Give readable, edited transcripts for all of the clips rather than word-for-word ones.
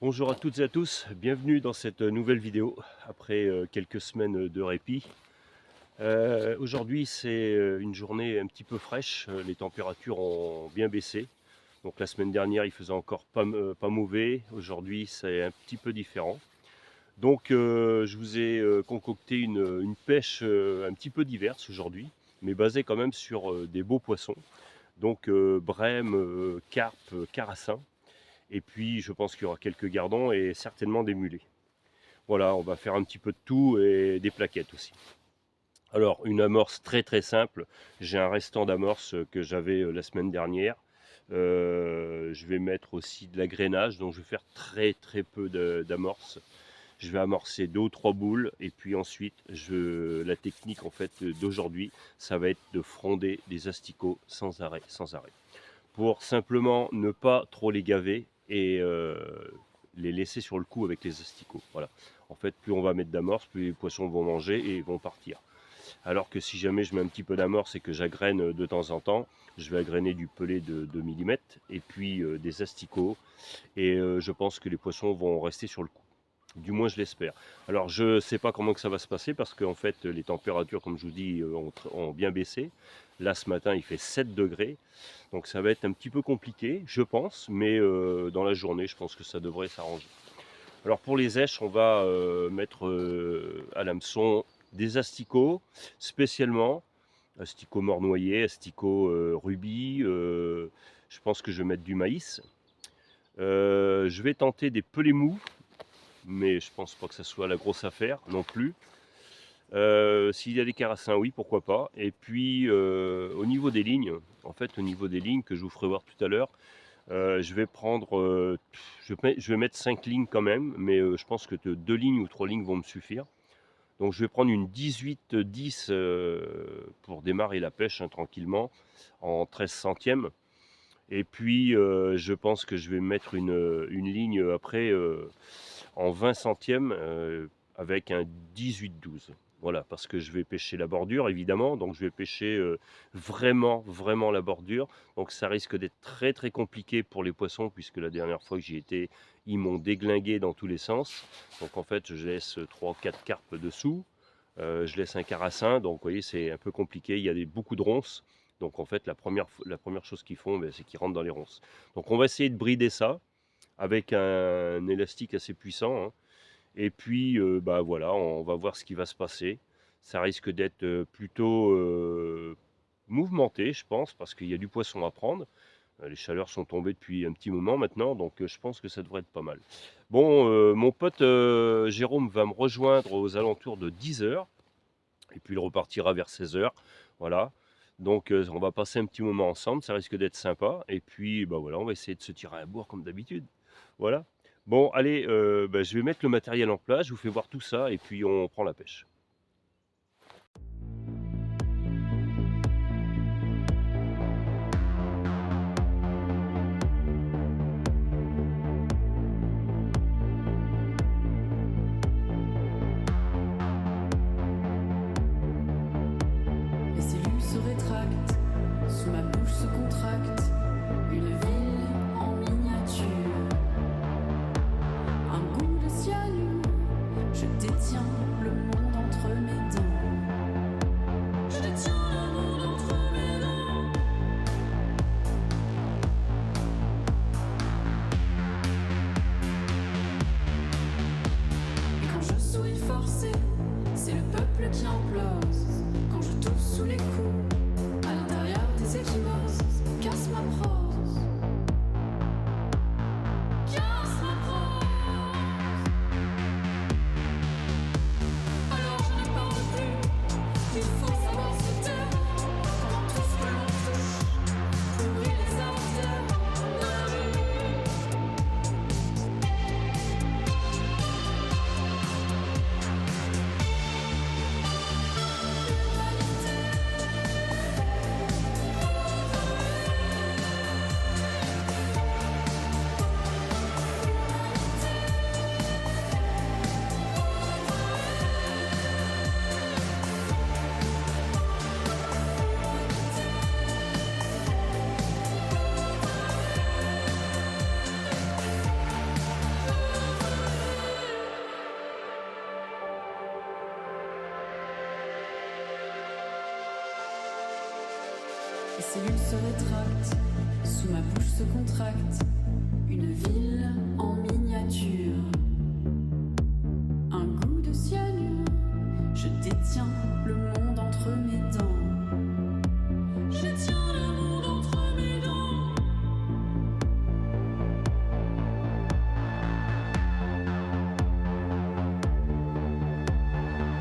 Bonjour à toutes et à tous, bienvenue dans cette nouvelle vidéo après quelques semaines de répit. Aujourd'hui c'est une journée un petit peu fraîche, les températures ont bien baissé. Donc la semaine dernière il faisait encore pas mauvais, aujourd'hui c'est un petit peu différent. Donc je vous ai concocté une pêche un petit peu diverse aujourd'hui, mais basée quand même sur des beaux poissons. Donc brème, carpe, carassin. Et puis je pense qu'il y aura quelques gardons et certainement des mulets. Voilà, on va faire un petit peu de tout et des plaquettes aussi. Alors une amorce très très simple, j'ai un restant d'amorce que j'avais la semaine dernière. Je vais mettre aussi de l'agrainage, donc je vais faire très très peu d'amorce. Je vais amorcer 2 ou 3 boules et puis ensuite la technique en fait d'aujourd'hui, ça va être de fronder des asticots sans arrêt, sans arrêt. Pour simplement ne pas trop les gaver et les laisser sur le coup avec les asticots. Voilà. En fait, plus on va mettre d'amorce, plus les poissons vont manger et vont partir. Alors que si jamais je mets un petit peu d'amorce et que j'agraine de temps en temps, je vais agrainer du pelé de 2 mm et puis des asticots. Et je pense que les poissons vont rester sur le coup. Du moins, je l'espère. Alors, je ne sais pas comment que ça va se passer parce qu'en fait, les températures, comme je vous dis, ont bien baissé. Là, ce matin, il fait 7 degrés. Donc, ça va être un petit peu compliqué, je pense. Mais dans la journée, je pense que ça devrait s'arranger. Alors, pour les éches, on va mettre à l'hameçon des asticots, spécialement. Asticots mornoyés, asticots rubis. Je pense que je vais mettre du maïs. Je vais tenter des pelés mous, mais je pense pas que ça soit la grosse affaire non plus. S'il y a des carassins, oui, pourquoi pas. Et puis au niveau des lignes, en fait, au niveau des lignes que je vous ferai voir tout à l'heure, je vais prendre, je vais mettre 5 lignes quand même, mais je pense que 2 lignes ou 3 lignes vont me suffire. Donc je vais prendre une 18-10 pour démarrer la pêche hein, tranquillement en 13 centièmes. Et puis je pense que je vais mettre une ligne après en 20 centièmes avec un 18-12. Voilà, parce que je vais pêcher la bordure évidemment, donc je vais pêcher vraiment, vraiment la bordure. Donc ça risque d'être très très compliqué pour les poissons, puisque la dernière fois que j'y étais, ils m'ont déglingué dans tous les sens. Donc en fait, je laisse 3-4 carpes dessous, je laisse un carassin, donc vous voyez, c'est un peu compliqué. Il y a beaucoup de ronces. Donc en fait, la première chose qu'ils font, c'est qu'ils rentrent dans les ronces. Donc on va essayer de brider ça avec un élastique assez puissant, hein. Et puis, bah, voilà, on va voir ce qui va se passer. Ça risque d'être, plutôt, mouvementé, je pense, parce qu'il y a du poisson à prendre. Les chaleurs sont tombées depuis un petit moment maintenant, donc je pense que ça devrait être pas mal. Bon, mon pote, Jérôme va me rejoindre aux alentours de 10 h et puis il repartira vers 16 h. Voilà. Donc, on va passer un petit moment ensemble, ça risque d'être sympa et puis, bah, voilà, on va essayer de se tirer à boire comme d'habitude. Voilà. Bon, allez, bah, je vais mettre le matériel en place, je vous fais voir tout ça et puis on prend la pêche. Les cellules se rétractent, sous ma bouche se contracte, une ville en miniature. Un goût de cyanure, je détiens le monde entre mes dents. Je détiens le monde entre mes dents. Et quand je souris forcé, c'est le peuple qui implose. Quand je tousse sous les coups, à l'intérieur des échymoses, casse ma prose. Casse ma prose. Alors je ne parle plus, il faut savoir se taire. Quand tout ce que l'on touche pourrit les artères de la rue. cellules se rétractent, sous ma bouche se contracte, une ville en miniature. Un goût de cyanure, je détiens le monde entre mes dents. Je tiens le monde entre mes dents.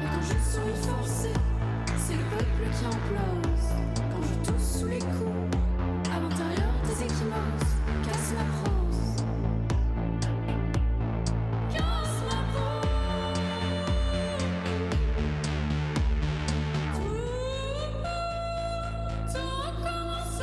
Et quand je souris forcé, c'est le peuple qui implose. Quand je tousse sous les coups, à l'intérieur des échymoses, casse ma prose. Casse ma prose. Tout recommence.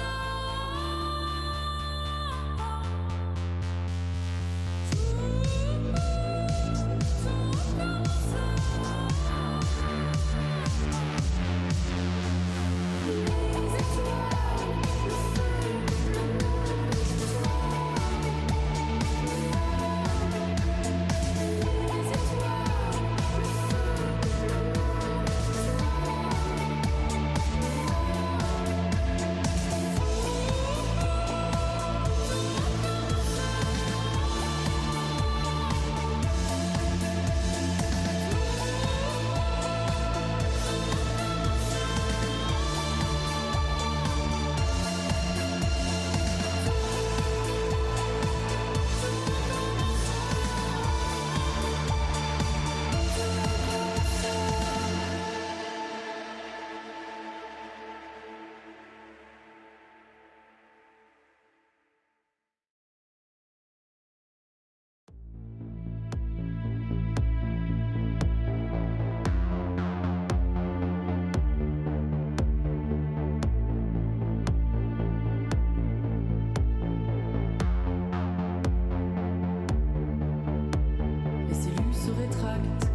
Les cellules se rétractent,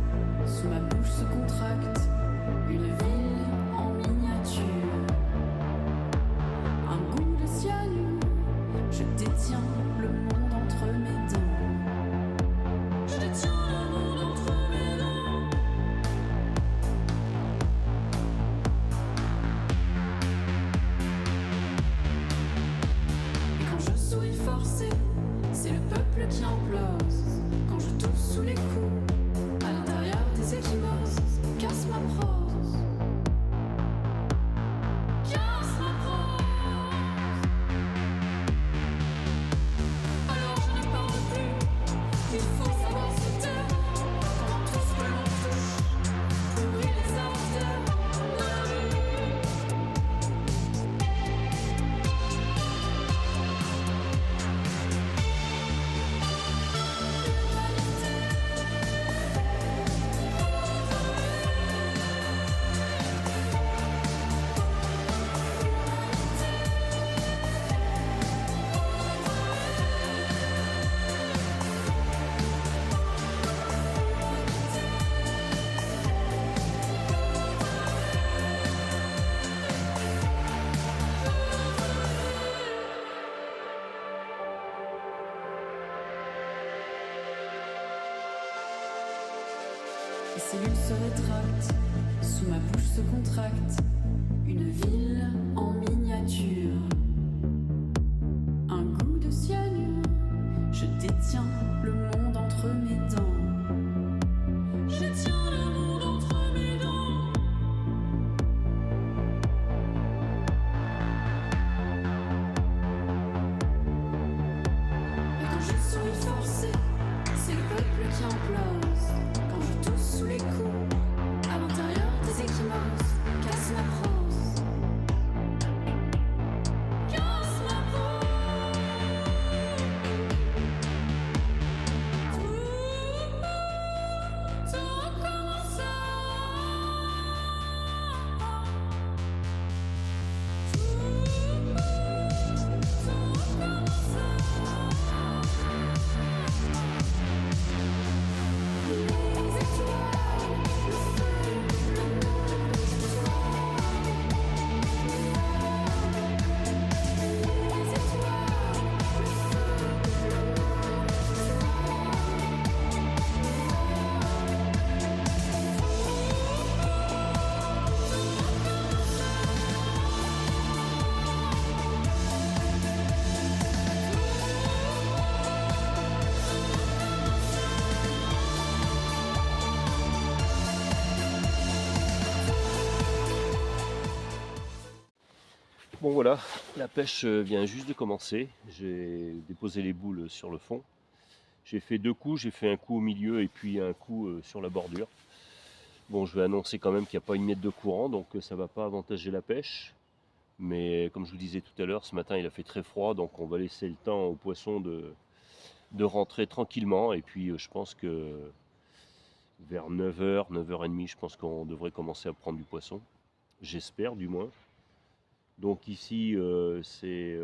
sous ma bouche se contracte, une ville en miniature. Un goût de cyanure, je détiens le monde entre mes dents. Je détiens le monde entre mes dents. Et quand je souris forcé, c'est le peuple qui implose. Quand je tousse sous les coups, à l'intérieur des échymoses, casse ma prose. Casse ma prose. Alors je n'y parle plus, il faut savoir se taire. Quand tout ce que l'on touche pourrit les artères de la vie. Les cellules se rétractent, sous ma bouche se contracte, une ville en miniature. Un goût de cyanure, je détiens le monde entre mes dents. Je tiens le monde entre mes dents. Et quand je souris forcé, c'est le peuple qui implose. Quand je tousse sous les coups, à l'intérieur des échymoses, casse ma prose. Casse ma prose. Tout recommence. Tout recommence. Bon voilà, la pêche vient juste de commencer. J'ai déposé les boules sur le fond. J'ai fait 2 coups, j'ai fait un coup au milieu et puis un coup sur la bordure. Bon, je vais annoncer quand même qu'il n'y a pas une miette de courant, donc ça ne va pas avantager la pêche. Mais comme je vous disais tout à l'heure, ce matin il a fait très froid, donc on va laisser le temps aux poissons de rentrer tranquillement. Et puis je pense que vers 9h, 9h30, je pense qu'on devrait commencer à prendre du poisson. J'espère du moins. Donc ici c'est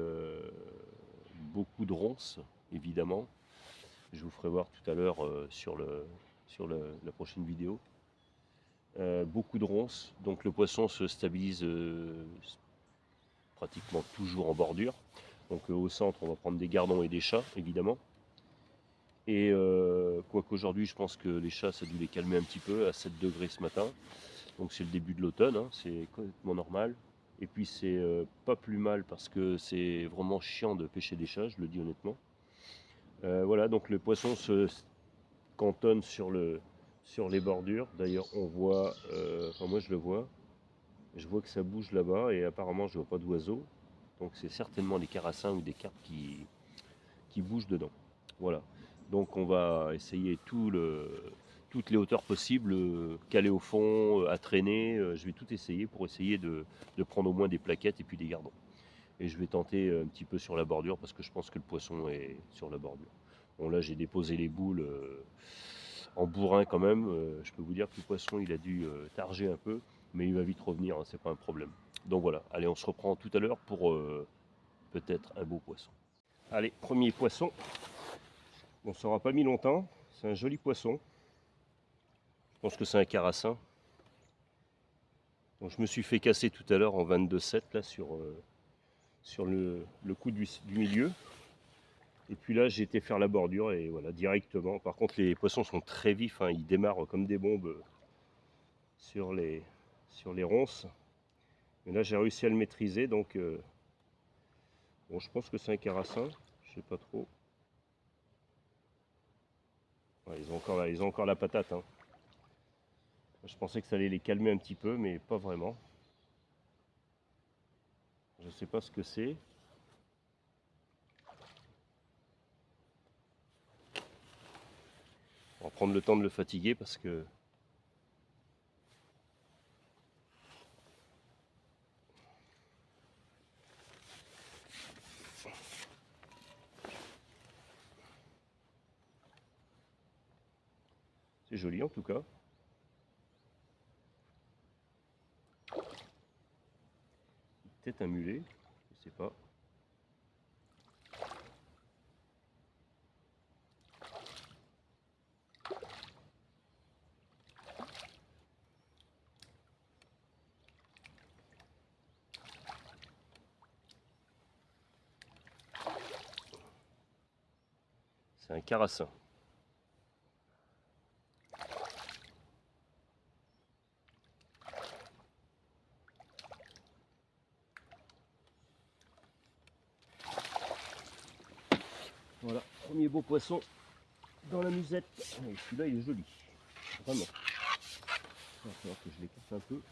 beaucoup de ronces, évidemment. Je vous ferai voir tout à l'heure sur la prochaine vidéo. Beaucoup de ronces, donc le poisson se stabilise pratiquement toujours en bordure. Donc au centre, on va prendre des gardons et des chats, évidemment. Et quoi qu'aujourd'hui, je pense que les chats, ça a dû les calmer un petit peu, à 7 degrés ce matin. Donc c'est le début de l'automne, hein, c'est complètement normal. Et puis c'est pas plus mal parce que c'est vraiment chiant de pêcher des chats, je le dis honnêtement. Voilà, donc le poisson se cantonne sur les bordures. D'ailleurs, on voit, enfin moi je le vois, je vois que ça bouge là-bas et apparemment je vois pas d'oiseaux. Donc c'est certainement des carassins ou des carpes qui bougent dedans. Voilà. Donc on va essayer toutes les hauteurs possibles, caler au fond, à traîner. Je vais tout essayer pour essayer de prendre au moins des plaquettes et puis des gardons. Et je vais tenter un petit peu sur la bordure parce que je pense que le poisson est sur la bordure. Bon là j'ai déposé les boules en bourrin quand même. Je peux vous dire que le poisson il a dû targer un peu, mais il va vite revenir, hein, c'est pas un problème. Donc voilà, allez on se reprend tout à l'heure pour peut-être un beau poisson. Allez, premier poisson. Bon, ça n'aura pas mis longtemps. C'est un joli poisson. Je pense que c'est un carassin. Donc, je me suis fait casser tout à l'heure en 22,7 là sur le coup du milieu. Et puis là, j'ai été faire la bordure et voilà, directement. Par contre, les poissons sont très vifs, hein, ils démarrent comme des bombes sur les ronces. Mais là, j'ai réussi à le maîtriser, donc bon, je pense que c'est un carassin. Je sais pas trop. Ouais, ils ont encore la patate. Hein. Je pensais que ça allait les calmer un petit peu, mais pas vraiment. Je ne sais pas ce que c'est. On va prendre le temps de le fatiguer parce que c'est joli en tout cas. Peut-être un mulet, je sais pas. C'est un carassin. Voilà, premier beau poisson dans la musette. Et celui-là, il est joli. Vraiment. Il va falloir que je l'écarte un peu.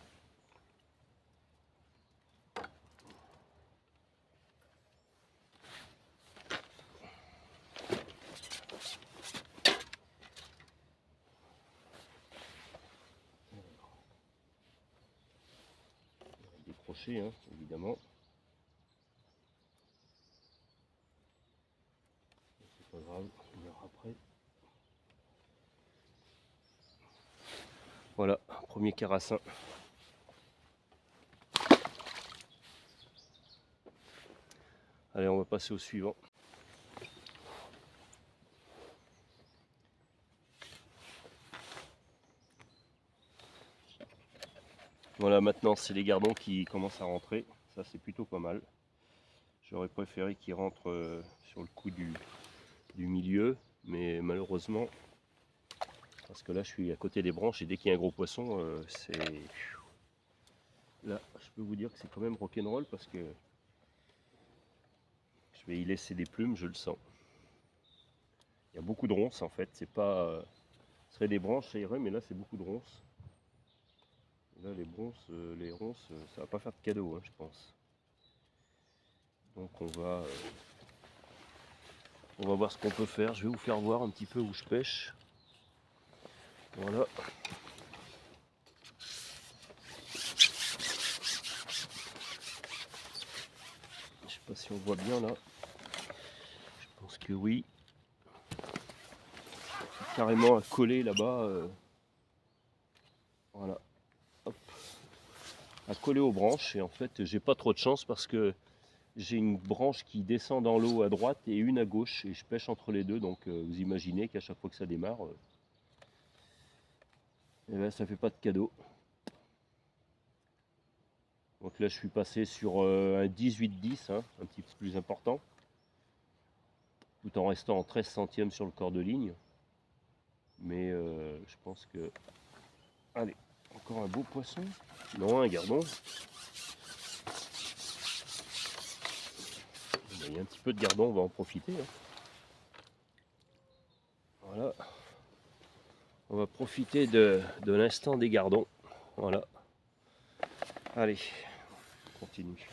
Décrocher, hein, évidemment. C'est pas grave, on verra après. Voilà, premier carassin. Allez, on va passer au suivant. Voilà, maintenant c'est les gardons qui commencent à rentrer. Ça, c'est plutôt pas mal. J'aurais préféré qu'ils rentrent sur le coup du milieu, mais malheureusement, parce que là je suis à côté des branches et dès qu'il y a un gros poisson, c'est... Là, je peux vous dire que c'est quand même rock'n'roll parce que je vais y laisser des plumes, je le sens. Il y a beaucoup de ronces en fait, c'est pas... ce serait des branches, ça irait, mais là c'est beaucoup de ronces. Là les ronces, ça va pas faire de cadeau, hein, je pense. Donc on va voir ce qu'on peut faire. Je vais vous faire voir un petit peu où je pêche. Voilà. Je sais pas si on voit bien là. Je pense que oui. Carrément à coller là-bas. Voilà. Hop. À coller aux branches. Et en fait, j'ai pas trop de chance parce que j'ai une branche qui descend dans l'eau à droite et une à gauche. Et je pêche entre les deux. Donc vous imaginez qu'à chaque fois que ça démarre, eh ben, ça fait pas de cadeau. Donc là je suis passé sur un 18-10, hein, un petit peu plus important, tout en restant en 13 centièmes sur le corps de ligne. Mais je pense que... Allez, encore un beau poisson. Non, un gardon. Il y a un petit peu de gardon, on va en profiter. Hein. Voilà. On va profiter de l'instant des gardons. Voilà. Allez, on continue.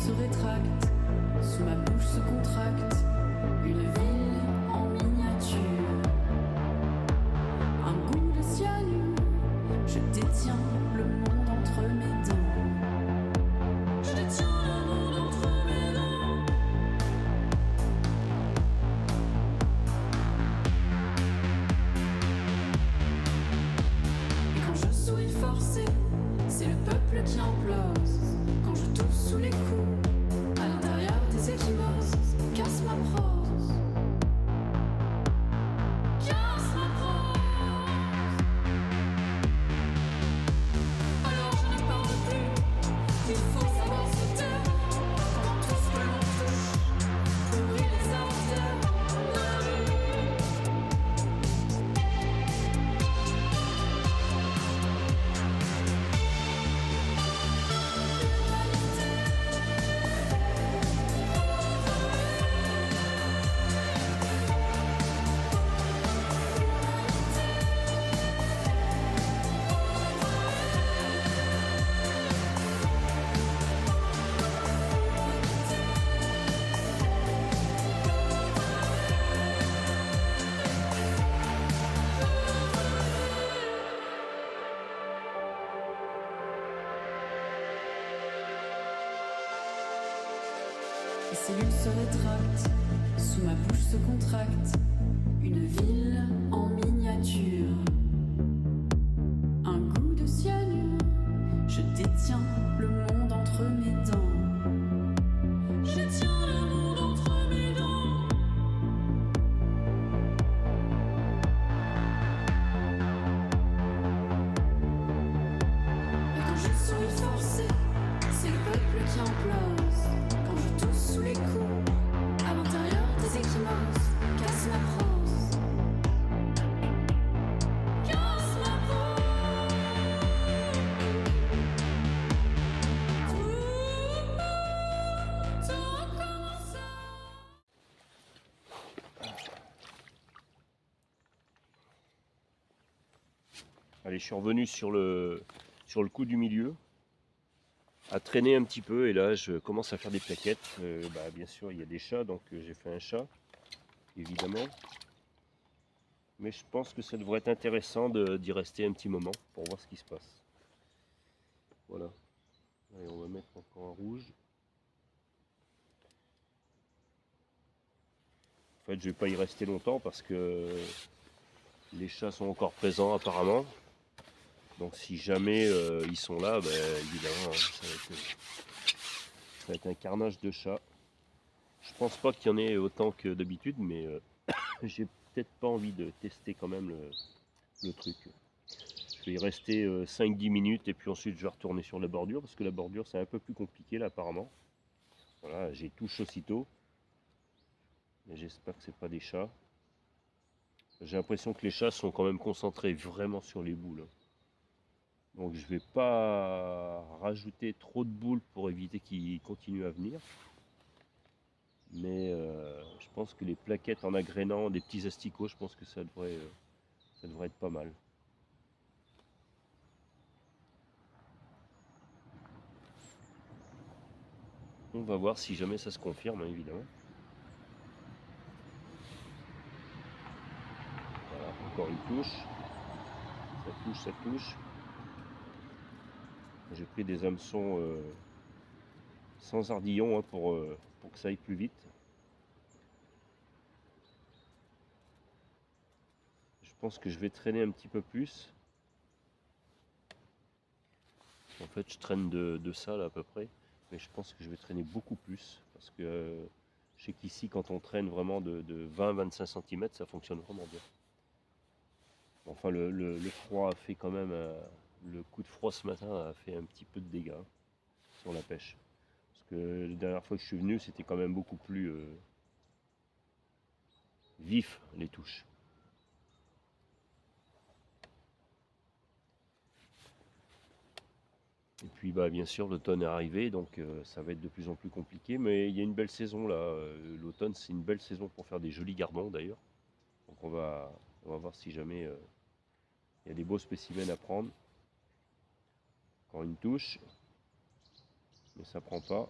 se rétracte, sous ma bouche se contracte, une ville en miniature. Un goût de cyanure, je détiens le monde entre mes dents. Je détiens le monde entre mes dents. Et quand je souris forcé, c'est le peuple qui implose. Quand je tousse sous les coups, à l'intérieur des échymoses, casse ma prose. Casse ma prose. Alors je ne parle plus, il faut savoir se taire. Quand tout ce que l'on touche pourrit les artères de la rue. Les cellules se rétractent, sous ma bouche se contracte, une ville en miniature. Un goût de cyanure, je détiens le monde entre mes dents. Je détiens le monde entre mes dents. Et quand je suis forcé, c'est le peuple qui implose. Quand je tousse sous les coups, à l'intérieur des échymoses, casse ma prose. Casse ma prose. Tout recommence. Allez, je suis revenu sur le coup du milieu, à traîner un petit peu, et là je commence à faire des plaquettes. Bien sûr il y a des chats, donc j'ai fait un chat, évidemment. Mais je pense que ça devrait être intéressant d'y rester un petit moment pour voir ce qui se passe. Voilà. Allez, on va mettre encore un rouge. En fait je vais pas y rester longtemps parce que les chats sont encore présents apparemment. Donc si jamais ils sont là, évidemment, hein, ça va être un carnage de chats. Je pense pas qu'il y en ait autant que d'habitude, mais j'ai peut-être pas envie de tester quand même le truc. Je vais y rester 5-10 minutes et puis ensuite je vais retourner sur la bordure, parce que la bordure c'est un peu plus compliqué là apparemment. Voilà, j'ai touché aussitôt. Mais j'espère que c'est pas des chats. J'ai l'impression que les chats sont quand même concentrés vraiment sur les boules. Donc je vais pas rajouter trop de boules pour éviter qu'ils continuent à venir. Mais je pense que les plaquettes en agrénant des petits asticots, je pense que ça devrait être pas mal. On va voir si jamais ça se confirme, hein, évidemment. Voilà, encore une touche. Ça touche, ça touche. J'ai pris des hameçons sans ardillon hein, pour que ça aille plus vite. Je pense que je vais traîner un petit peu plus. En fait, je traîne de ça là à peu près. Mais je pense que je vais traîner beaucoup plus. Parce que je sais qu'ici, quand on traîne vraiment de 20-25 cm, ça fonctionne vraiment bien. Enfin, le froid a fait quand même... le coup de froid ce matin a fait un petit peu de dégâts sur la pêche. Parce que la dernière fois que je suis venu, c'était quand même beaucoup plus vif les touches. Et puis bien sûr l'automne est arrivé, donc ça va être de plus en plus compliqué, mais il y a une belle saison là. L'automne c'est une belle saison pour faire des jolis gardons d'ailleurs. Donc on va voir si jamais il y a des beaux spécimens à prendre. Encore une touche, mais ça prend pas.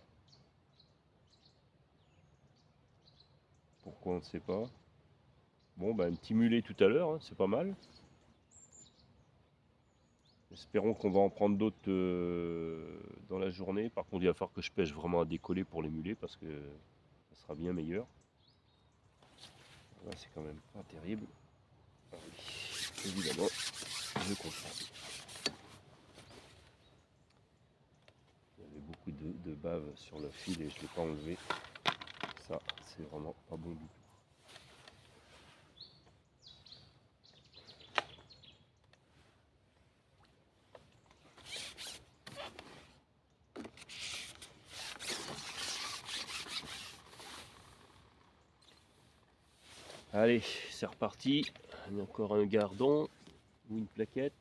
Pourquoi on ne sait pas. Bon, bah, un petit mulet tout à l'heure, hein, c'est pas mal. Espérons qu'on va en prendre d'autres dans la journée. Par contre, il va falloir que je pêche vraiment à décoller pour les mulets parce que ça sera bien meilleur. Là, c'est quand même pas terrible. Ah oui, évidemment, je comprends. Il y avait beaucoup de bave sur le fil et je ne l'ai pas enlevé. Ça, c'est vraiment pas bon du tout. Allez, c'est reparti. Il y a encore un gardon ou une plaquette.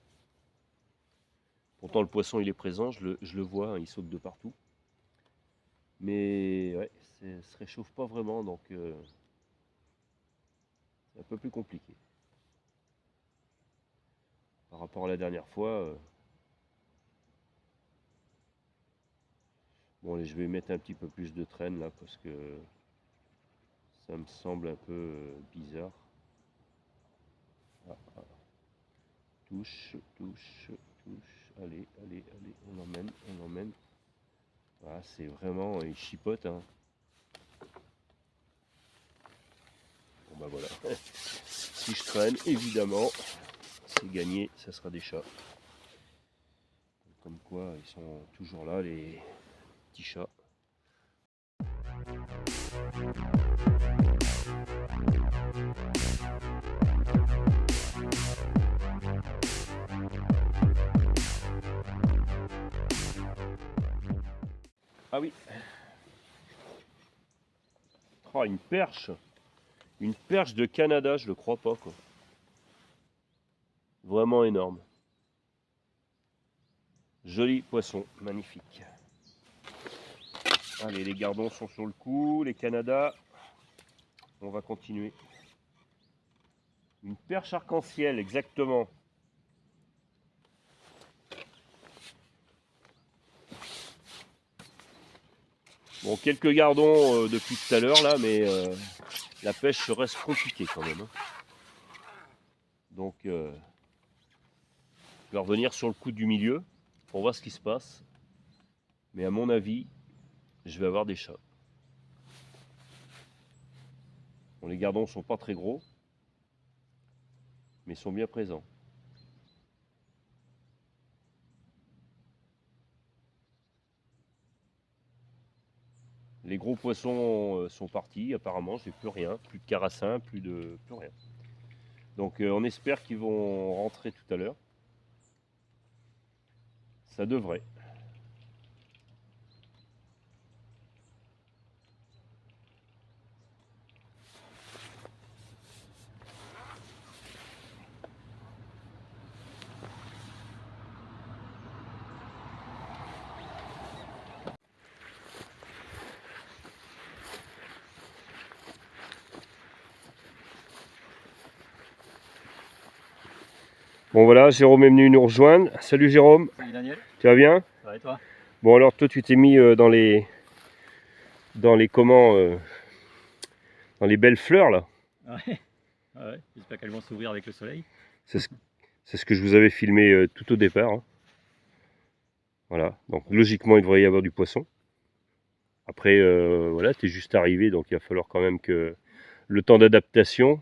Pourtant, le poisson, il est présent, je le vois, hein, il saute de partout. Mais ouais, ça ne se réchauffe pas vraiment, donc c'est un peu plus compliqué. Par rapport à la dernière fois. Bon, allez, je vais mettre un petit peu plus de traîne là, parce que ça me semble un peu bizarre. Ah, ah. Touche, touche, touche. Allez, allez, allez, on emmène, on emmène. Ah, c'est vraiment, il chipote, hein. Bon bah voilà. Si je traîne, évidemment, c'est gagné, ça sera des chats. Comme quoi, ils sont toujours là, les petits chats. Ah oui. Oh, une perche. Une perche de Canada, je le crois pas quoi. Vraiment énorme. Joli poisson, magnifique. Allez, les gardons sont sur le coup, les Canada. On va continuer. Une perche arc-en-ciel, exactement. Bon, quelques gardons depuis tout à l'heure là, mais la pêche reste compliquée quand même. Hein. Donc, je vais revenir sur le coup du milieu pour voir ce qui se passe. Mais à mon avis, je vais avoir des chats. Bon, les gardons sont pas très gros, mais sont bien présents. Les gros poissons sont partis, apparemment, j'ai plus rien, plus de carassins, plus rien. Donc on espère qu'ils vont rentrer tout à l'heure. Ça devrait. Bon voilà, Jérôme est venu nous rejoindre. Salut Jérôme. Salut Daniel. Tu vas bien? Ça va et toi? Bon alors toi tu t'es mis dans les comment dans les belles fleurs là. Ouais, ouais. J'espère qu'elles vont s'ouvrir avec le soleil. C'est ce que je vous avais filmé tout au départ. Hein. Voilà, donc logiquement il devrait y avoir du poisson. Après voilà, tu es juste arrivé, donc il va falloir quand même que le temps d'adaptation,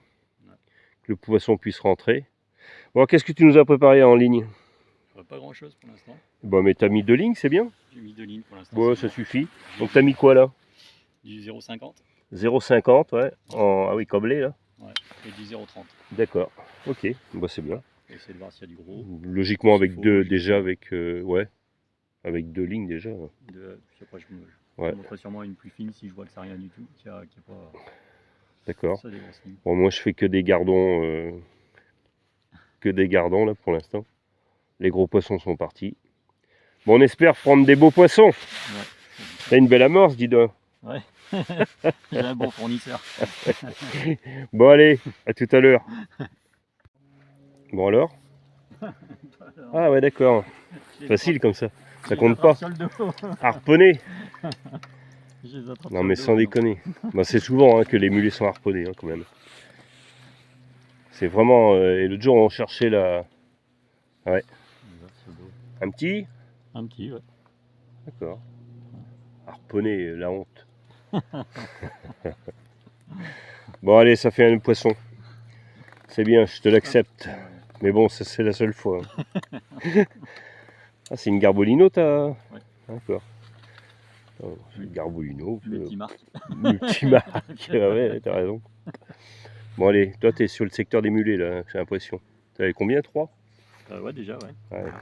que le poisson puisse rentrer. Bon, qu'est-ce que tu nous as préparé en ligne? Pas grand chose pour l'instant. Bon, mais t'as mis 2 lignes, c'est bien. J'ai mis 2 lignes pour l'instant. Bon, ça suffit. Donc t'as mis quoi là? Du 0,50. 0,50, ouais. Ah oui, câblé là. Ouais. Et du 0,30. D'accord. Ok, bah, c'est bien. On va essayer de voir s'il y a du gros. Logiquement avec Faut, deux, déjà avec ouais, avec 2 lignes déjà. Je sais pas, je Ouais. montrerai sûrement une plus fine si je vois que ça rien du tout, qu'il y a pas. D'accord. Ça des grosses lignes. Bon, moi je fais que des gardons là pour l'instant. Les gros poissons sont partis. Bon, on espère prendre des beaux poissons. Ouais. T'as une belle amorce, dis donc. Ouais. J'ai un bon fournisseur. Bon allez, à tout à l'heure. Bon alors? Ah ouais d'accord. Facile comme ça. Ça compte pas. Harponner. Je les attrape Non sur mais le dos, sans non. déconner. Bah, c'est souvent que les mulets sont harponnés quand même. C'est vraiment... et l'autre jour on cherchait Ils attrapent sur le dos. un petit. Un petit, ouais. D'accord. Harponné, la honte. Bon allez, ça fait un poisson. C'est bien, je te l'accepte. Ouais. Mais bon, ça c'est la seule fois. Ah, c'est une garbolino, t'as... Ouais. D'accord. Oh, c'est une garbolino. Multimarque. Multimarque. Ouais, t'as raison. Bon allez, toi t'es sur le secteur des mulets là, j'ai l'impression. T'avais combien? 3? Ouais, déjà, ouais. Ouais.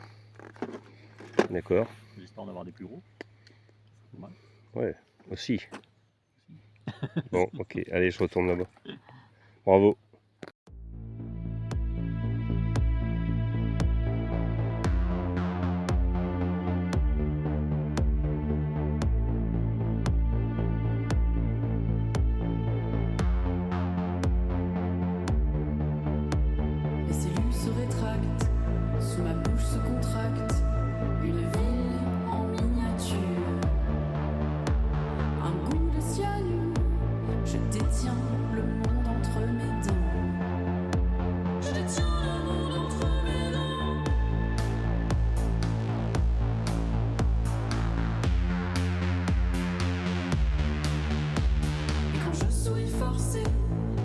D'accord. J'espère en avoir des plus gros. Ouais, aussi. Bon, ok, allez, je retourne là-bas. Bravo. Les cellules se rétractent, sous ma bouche se contracte une ville en miniature. Un goût de cyanure, je détiens le monde entre mes dents. Je détiens le monde entre mes dents. Et quand je souris forcé,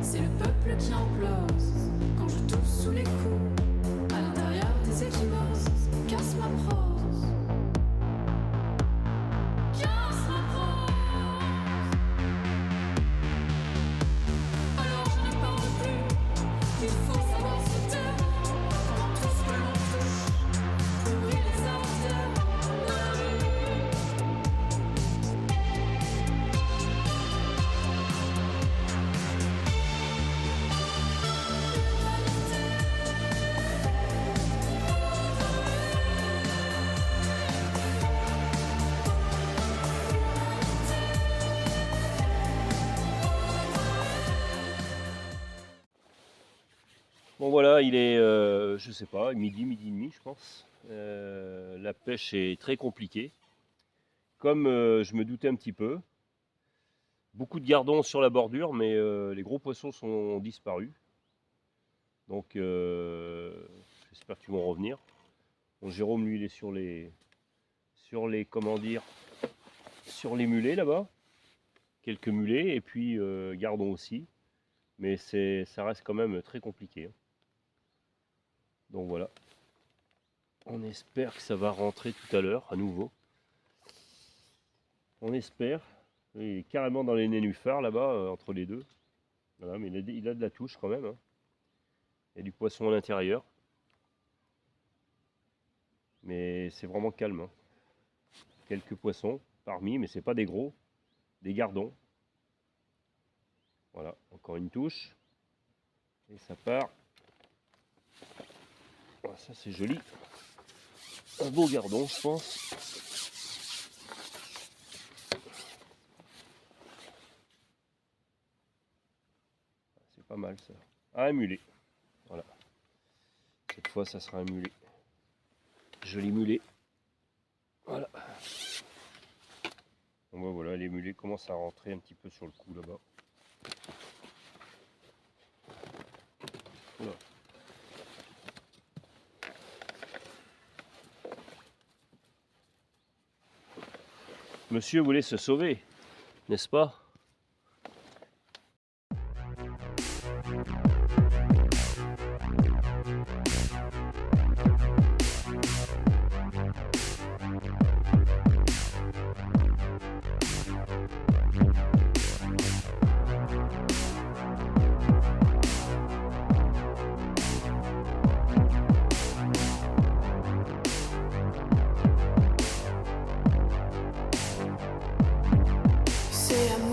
c'est le peuple qui implose. Quand je tousse sous les coups, à l'intérieur des échymoses, casse ma prose. Casse ma prose. Alors je n'y parle plus, il faut savoir se taire. Quand tout ce que l'on touche pourrit les artères de la rue. Bon voilà, il est, je sais pas, midi et demi, je pense. La pêche est très compliquée. Comme je me doutais un petit peu. Beaucoup de gardons sur la bordure, mais les gros poissons sont disparus. Donc j'espère qu'ils vont revenir. Bon, Jérôme, lui, il est sur les comment dire, sur les mulets là-bas. Quelques mulets et puis gardons aussi. Mais ça reste quand même très compliqué. Donc voilà. On espère que ça va rentrer tout à l'heure, à nouveau. On espère. Il est carrément dans les nénuphars là-bas, entre les deux. Voilà, mais il a de la touche quand même. Hein. Il y a du poisson à l'intérieur. Mais c'est vraiment calme. Hein. Quelques poissons parmi, mais c'est pas des gros. Des gardons. Voilà, encore une touche. Et ça part. Voilà, ça c'est joli. Un beau gardon, je pense. C'est pas mal ça. Ah, un mulet. Voilà. Cette fois, ça sera un mulet. Joli mulet. Voilà. Bon, ben voilà, les mulets commencent à rentrer un petit peu sur le coup là-bas. Voilà. Monsieur voulait se sauver, n'est-ce pas? Say I'm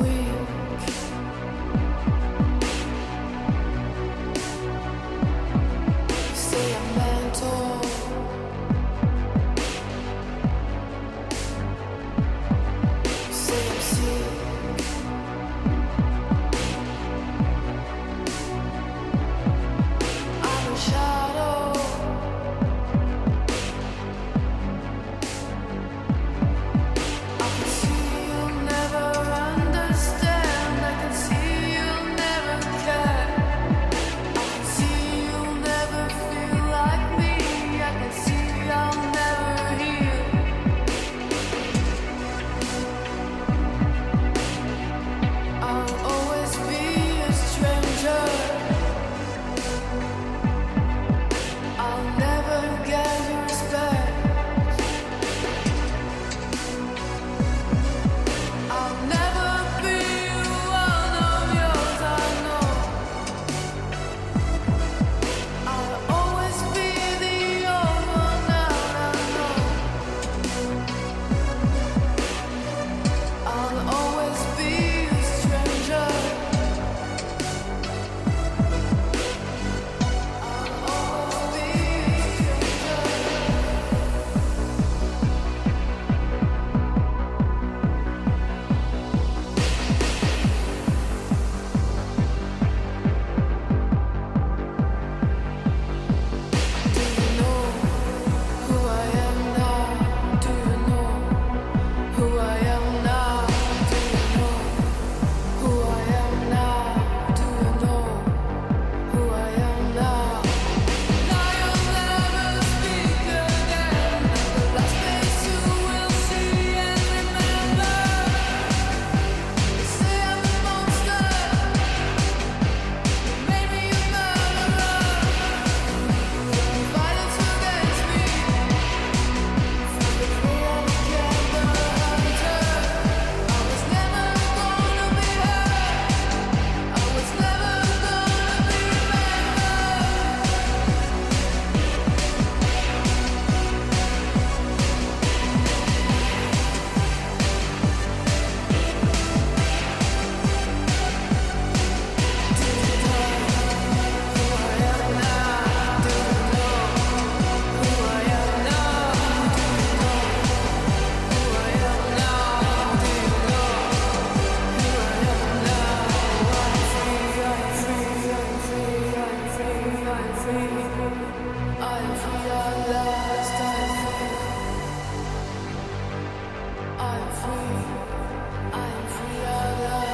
free at last.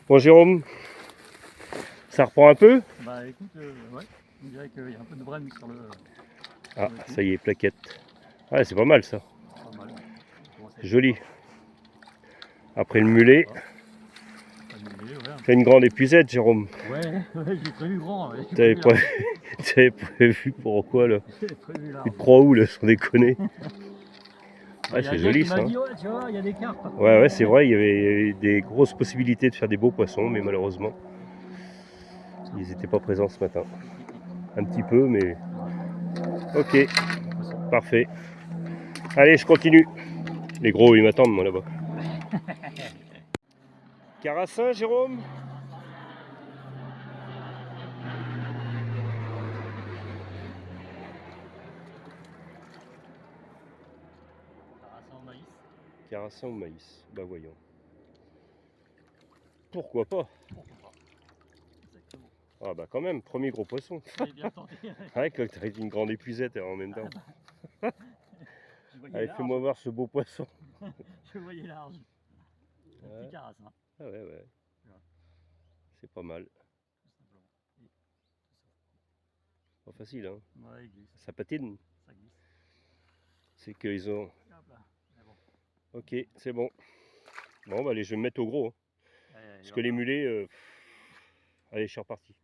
Bon Jérôme, ça reprend un peu? Bah écoute, ouais, on dirait qu'il y a un peu de brème sur le. Ah, ça y est, plaquette. Ouais, c'est pas mal ça. Pas mal. C'est joli. Après le mulet, Ouais, t'as une grande épuisette Jérôme. ouais, j'ai prévu grand. Ouais, T'avais prévu pourquoi là? J'ai prévu large. Tu te crois où là, sans déconner? Ouais, c'est joli ça. Il m'a dit, ouais, tu vois, il y a des carpes. Ouais, c'est vrai, il y avait des grosses possibilités de faire des beaux poissons, mais malheureusement, ils n'étaient pas présents ce matin. Un petit peu, mais... Ok, parfait. Allez, je continue. Les gros, ils m'attendent, moi, là-bas. Carassin, Jérôme? Carassin au maïs. Carassin ou maïs? Bah voyons. Pourquoi pas? Exactement. Ah bah quand même, premier gros poisson. J'ai bien tenté. Ouais, que t'as une grande épuisette en même temps. Allez, Large. fais-moi voir ce beau poisson. Je voyais large. Un Ouais. petit carassin. Ah ouais. C'est pas mal. Tout simplement. Pas facile, hein. Ouais, il glisse. Ça patine. Ça glisse. C'est qu'ils ont... Hop là. Mais bon. Ok, c'est bon. Bon, bah allez, je vais me mettre au gros. Hein. Ouais, Parce que les mulets... Allez, je suis reparti.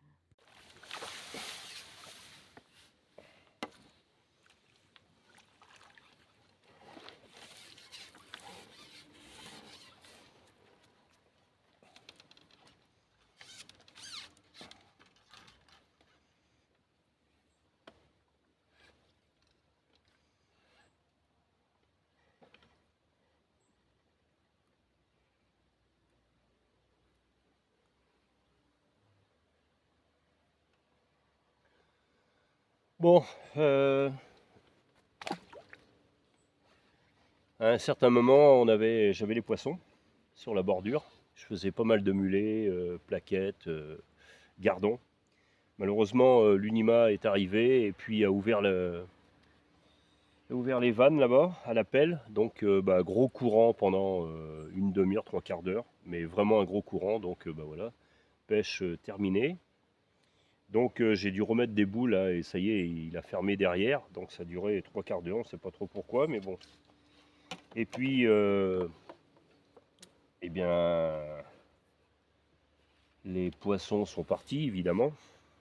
Bon, à un certain moment, j'avais les poissons sur la bordure. Je faisais pas mal de mulets, plaquettes, gardons. Malheureusement, l'UNIMA est arrivé et puis a ouvert les vannes là-bas à la pelle. Donc, gros courant pendant une demi-heure, 3/4 d'heure. Mais vraiment un gros courant. Donc, voilà, pêche terminée. Donc j'ai dû remettre des boules là, et ça y est, il a fermé derrière. Donc ça a duré 3/4 d'heure, on ne sait pas trop pourquoi, mais bon. Et puis, eh bien, les poissons sont partis évidemment.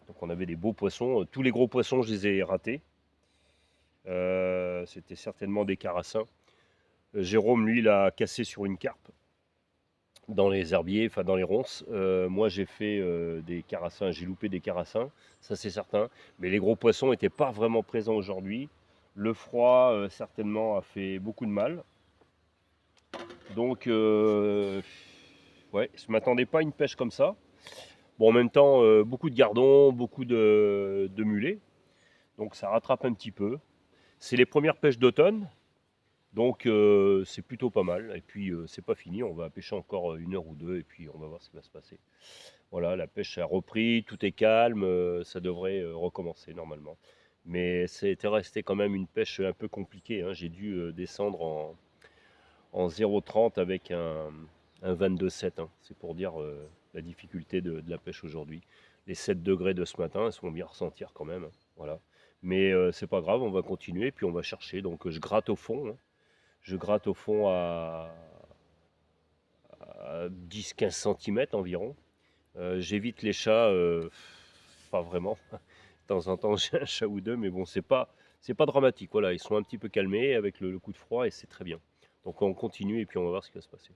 Donc on avait des beaux poissons. Tous les gros poissons, je les ai ratés. C'était certainement des carassins. Jérôme, lui, l'a cassé sur une carpe dans les herbiers, enfin dans les ronces. Moi, j'ai fait des carassins, j'ai loupé des carassins, ça c'est certain. Mais les gros poissons n'étaient pas vraiment présents aujourd'hui. Le froid, certainement, a fait beaucoup de mal. Donc, ouais, je ne m'attendais pas à une pêche comme ça. Bon, en même temps, beaucoup de gardons, beaucoup de mulets. Donc, ça rattrape un petit peu. C'est les premières pêches d'automne. Donc c'est plutôt pas mal. Et puis c'est pas fini, on va pêcher encore 1 heure ou 2 et puis on va voir ce qui va se passer. Voilà, la pêche a repris, tout est calme, ça devrait recommencer normalement. Mais c'était resté quand même une pêche un peu compliquée. Hein. J'ai dû descendre en 0,30 avec un 22,7. Hein. C'est pour dire la difficulté de la pêche aujourd'hui. Les 7 degrés de ce matin, elles sont bien ressentir quand même. Hein. Voilà. Mais c'est pas grave, on va continuer puis on va chercher. Donc je gratte au fond. Hein. Je gratte au fond à 10-15 cm environ. J'évite les chats, pas vraiment. De temps en temps, j'ai un chat ou deux, mais bon, c'est pas dramatique. Voilà, ils sont un petit peu calmés avec le coup de froid et c'est très bien. Donc on continue et puis on va voir ce qui va se passer.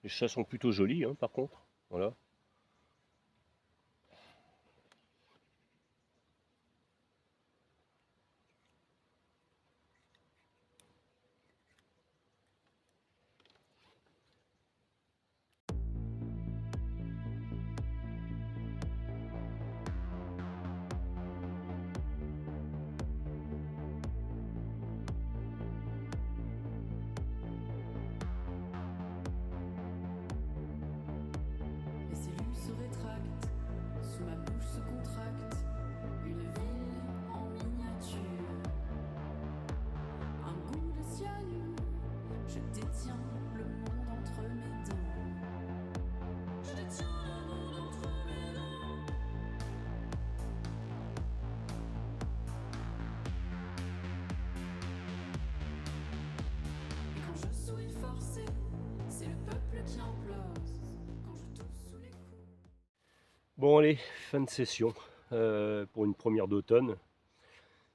Les chats sont plutôt jolis, hein, par contre. Voilà. Les cellules se rétractent, sous ma bouche se contracte une ville en miniature. Un goût de cyanure, je détiens le monde entre mes dents. Je détiens le monde entre mes dents. Et quand je suis forcé, c'est le peuple qui implose. Quand je tousse sous les coups. Bon allez, fin de session pour une première d'automne.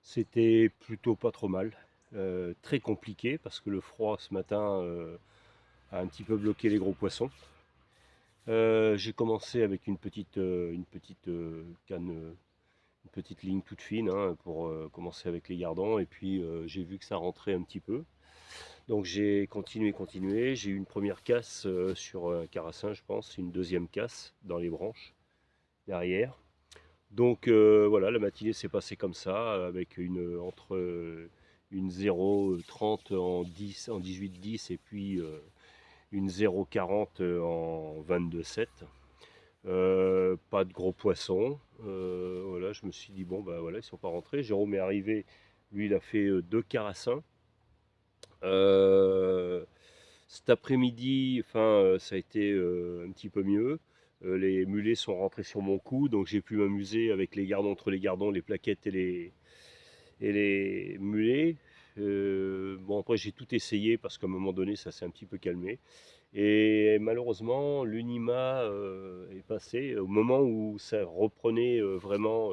C'était plutôt pas trop mal. Très compliqué parce que le froid ce matin a un petit peu bloqué les gros poissons. J'ai commencé avec une petite canne, une petite ligne toute fine hein, pour commencer avec les gardons et puis j'ai vu que ça rentrait un petit peu. Donc j'ai continué. J'ai eu une première casse sur un carassin je pense, une deuxième casse dans les branches derrière. Donc voilà, la matinée s'est passée comme ça, avec entre une 0,30 en 10, en 18-10 et puis une 0,40 en 22,7. Pas de gros poissons. Voilà, je me suis dit, bon, bah voilà, ils sont pas rentrés. Jérôme est arrivé, lui, il a fait 2 carassins. Cet après-midi, enfin, ça a été un petit peu mieux. Les mulets sont rentrés sur mon cou, donc j'ai pu m'amuser avec les gardons, entre les gardons, les plaquettes et les mulets. Bon, après, j'ai tout essayé parce qu'à un moment donné, ça s'est un petit peu calmé. Et malheureusement, l'Unima est passé au moment où ça reprenait vraiment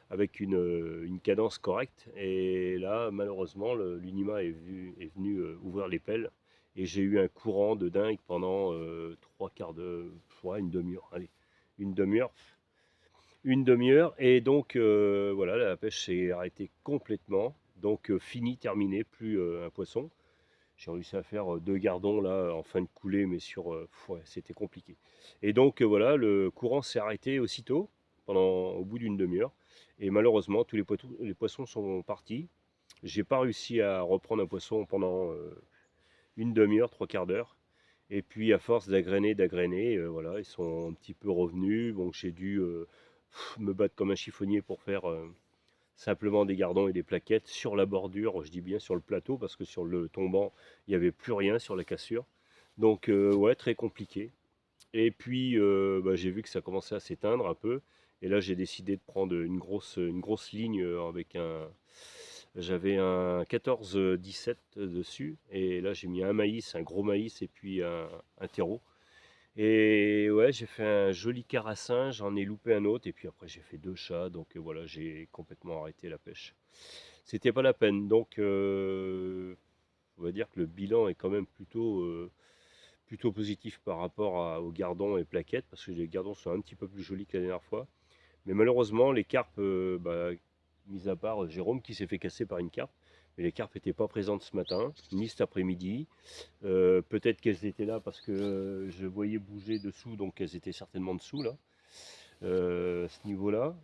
avec une cadence correcte. Et là, malheureusement, l'Unima est venu ouvrir les pelles. Et j'ai eu un courant de dingue pendant 3/4 de, ouais, une demi-heure. Allez, une demi-heure. Une demi-heure. Et donc, voilà, la pêche s'est arrêtée complètement. Donc, fini, terminé, plus un poisson. J'ai réussi à faire 2 gardons là en fin de coulée, mais sur, ouais, c'était compliqué. Et donc, voilà, le courant s'est arrêté aussitôt, au bout d'une demi-heure. Et malheureusement, tous les poissons sont partis. J'ai pas réussi à reprendre un poisson pendant une demi-heure, 3/4 d'heure. Et puis à force d'agréner, voilà, ils sont un petit peu revenus. Donc j'ai dû me battre comme un chiffonnier pour faire simplement des gardons et des plaquettes sur la bordure, je dis bien sur le plateau, parce que sur le tombant, il n'y avait plus rien sur la cassure. Donc ouais, très compliqué. Et puis bah, j'ai vu que ça commençait à s'éteindre un peu. Et là j'ai décidé de prendre une grosse ligne avec un, j'avais un 14-17 dessus, et là j'ai mis un maïs, un gros maïs, et puis un terreau. Et ouais, j'ai fait un joli carassin, j'en ai loupé un autre, et puis après j'ai fait 2 chats, donc voilà, j'ai complètement arrêté la pêche. C'était pas la peine, donc on va dire que le bilan est quand même plutôt positif par rapport aux gardons et plaquettes, parce que les gardons sont un petit peu plus jolis que la dernière fois. Mais malheureusement, les carpes, bah, mis à part Jérôme qui s'est fait casser par une carpe, mais les carpes n'étaient pas présentes ce matin, ni cet après-midi. Peut-être qu'elles étaient là parce que je voyais bouger dessous, donc elles étaient certainement dessous, là, à ce niveau-là.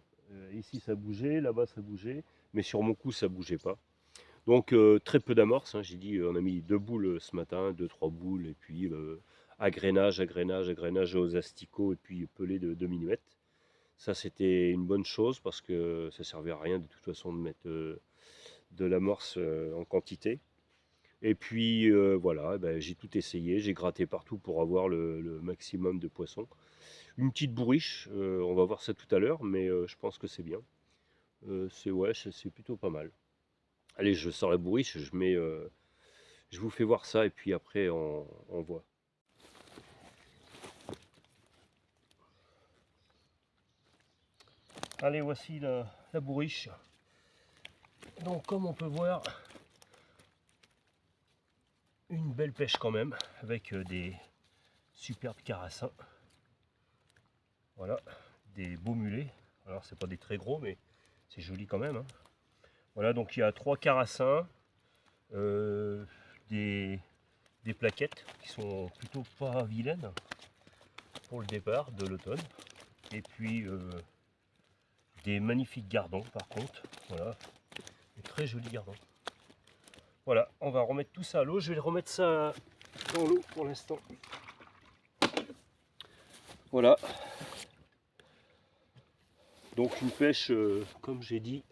Ici, ça bougeait, là-bas, ça bougeait, mais sur mon cou, ça bougeait pas. Donc, très peu d'amorces, hein. J'ai dit, on a mis 2 boules ce matin, 2-3 boules, et puis agrénage aux asticots, et puis pelé de 2 mm. Ça, c'était une bonne chose parce que ça servait à rien de toute façon de mettre de l'amorce en quantité. Et puis voilà, ben, j'ai tout essayé, j'ai gratté partout pour avoir le maximum de poissons. Une petite bourriche, on va voir ça tout à l'heure, mais je pense que c'est bien. C'est ouais, c'est plutôt pas mal. Allez, je sors la bourriche, je vous fais voir ça et puis après on voit. Allez, voici la bourriche. Donc comme on peut voir, une belle pêche quand même, avec superbe carassin. Voilà, des beaux mulets. Alors c'est pas des très gros, mais c'est joli quand même, hein. Voilà, donc il y a 3 carassins, des plaquettes qui sont plutôt pas vilaines pour le départ de l'automne. Et puis des magnifiques gardons par contre. Voilà, des très jolis gardons. Voilà, on va remettre tout ça à l'eau. Je vais remettre ça dans l'eau pour l'instant. Voilà. Donc une pêche, comme j'ai dit,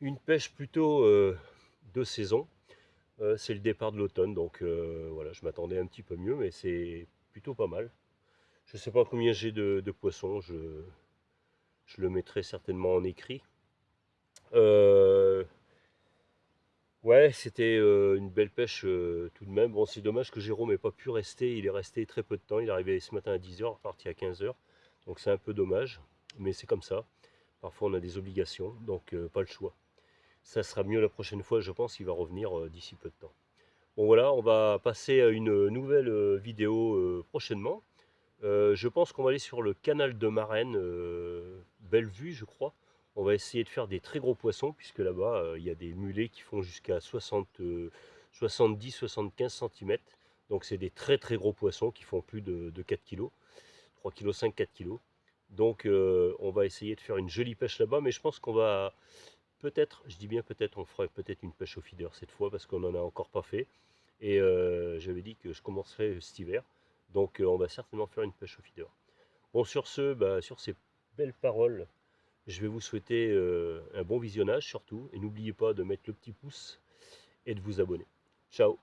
une pêche plutôt de saison. C'est le départ de l'automne, donc voilà, je m'attendais un petit peu mieux, mais c'est plutôt pas mal. Je ne sais pas combien j'ai de poissons, je le mettrai certainement en écrit. Ouais, c'était une belle pêche tout de même. Bon, c'est dommage que Jérôme n'ait pas pu rester, il est resté très peu de temps, il est arrivé ce matin à 10 h, reparti à 15 h, donc c'est un peu dommage, mais c'est comme ça. Parfois on a des obligations, donc pas le choix. Ça sera mieux la prochaine fois, je pense qu'il va revenir d'ici peu de temps. Bon voilà, on va passer à une nouvelle vidéo prochainement. Je pense qu'on va aller sur le canal de Marennes, Bellevue je crois. On va essayer de faire des très gros poissons, puisque là-bas il y a des mulets qui font jusqu'à 70-75 cm. Donc c'est des très très gros poissons qui font plus de 4 kg, 3 kg 5, 4 kg. Donc on va essayer de faire une jolie pêche là-bas, mais je pense qu'on va peut-être, je dis bien peut-être, on fera peut-être une pêche au feeder cette fois, parce qu'on n'en a encore pas fait. Et j'avais dit que je commencerai cet hiver. Donc on va certainement faire une pêche au feeder. Bon, sur ce, sur ces belles paroles, je vais vous souhaiter un bon visionnage surtout. Et n'oubliez pas de mettre le petit pouce et de vous abonner. Ciao!